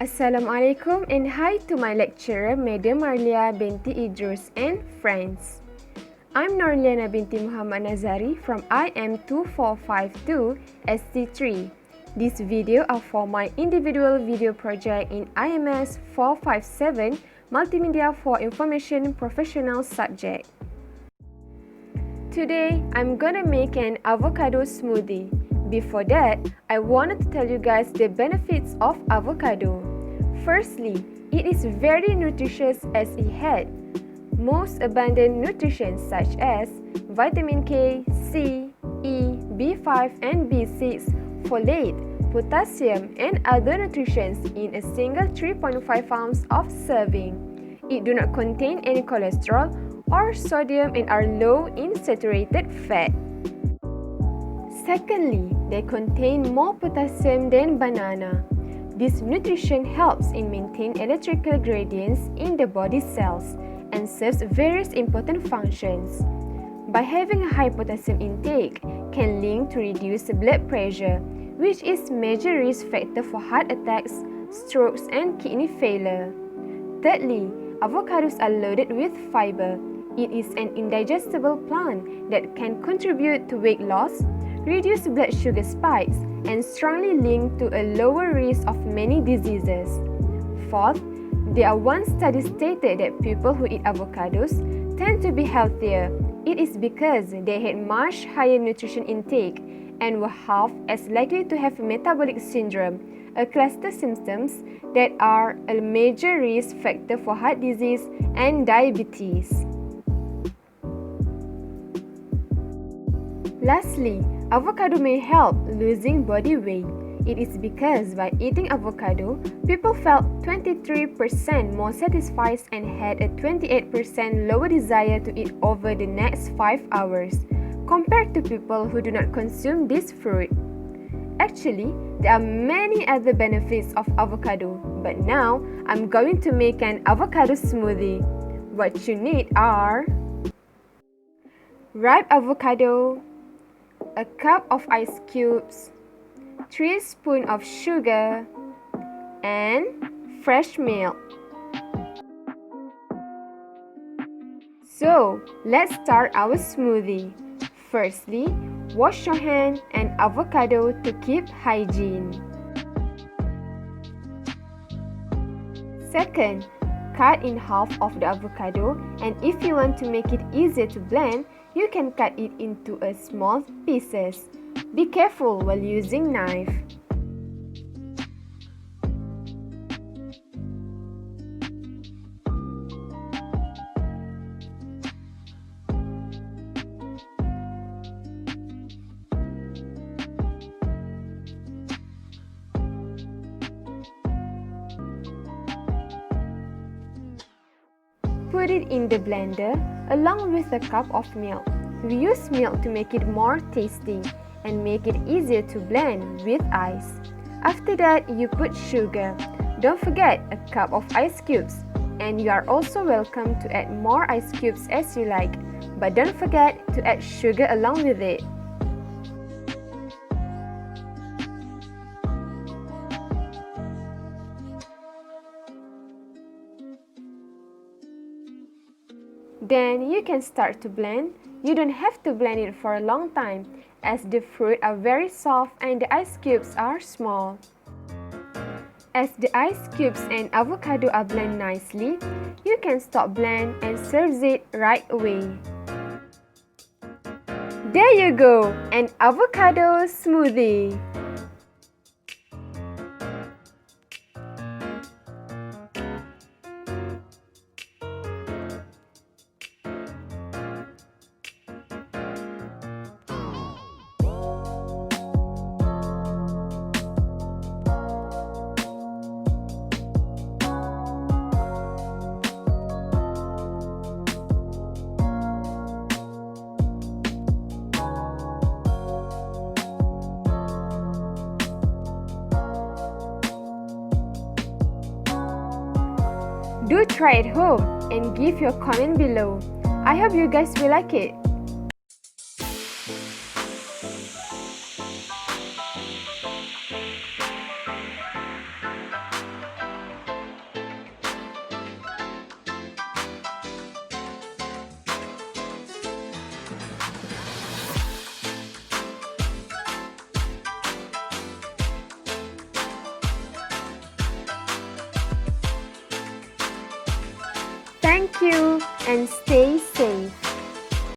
Assalamualaikum and hi to my lecturer, Madam Marlia binti Idrus and friends. I'm Nur Liyana binti Mohammad Nazari from IM2452ST3. This video are for my individual video project in IMS457 Multimedia for Information Professional subject. Today, I'm gonna make an avocado smoothie. Before that, I wanted to tell you guys the benefits of avocado. Firstly, it is very nutritious as it had most abundant nutrition such as vitamin K, C, E, B5 and B6, folate, potassium and other nutrients in a single 3.5 ounce of serving. It do not contain any cholesterol or sodium and are low in saturated fat. Secondly, they contain more potassium than banana. This nutrition helps in maintain electrical gradients in the body cells and serves various important functions. By having a high potassium intake can link to reduced blood pressure, which is major risk factor for heart attacks, strokes and kidney failure. Thirdly, avocados are loaded with fiber. It is an indigestible plant that can contribute to weight loss, reduce blood sugar spikes, and strongly linked to a lower risk of many diseases. Fourth, there are one study stated that people who eat avocados tend to be healthier. It is because they had much higher nutrition intake and were half as likely to have metabolic syndrome, a cluster of symptoms that are a major risk factor for heart disease and diabetes. Lastly, avocado may help losing body weight. It is because by eating avocado, people felt 23% more satisfied and had a 28% lower desire to eat over the next 5 hours compared to people who do not consume this fruit. Actually, there are many other benefits of avocado, but now I'm going to make an avocado smoothie. What you need are ripe avocado, a cup of ice cubes, 3 spoons of sugar, and fresh milk. So, let's start our smoothie. Firstly, wash your hand and avocado to keep hygiene. Second, cut in half of the avocado, and if you want to make it easier to blend, you can cut it into a small pieces. Be careful while using knife. Put it in the blender along with a cup of milk. We use milk to make it more tasty and make it easier to blend with ice. After that, you put sugar. Don't forget a cup of ice cubes. And you are also welcome to add more ice cubes as you like. But don't forget to add sugar along with it. Then you can start to blend. You don't have to blend it for a long time as the fruit are very soft and the ice cubes are small. As the ice cubes and avocado are blended nicely, you can stop blend and serve it right away. There you go, an avocado smoothie. Do try at home and give your comment below. I hope you guys will like it. Thank you and stay safe.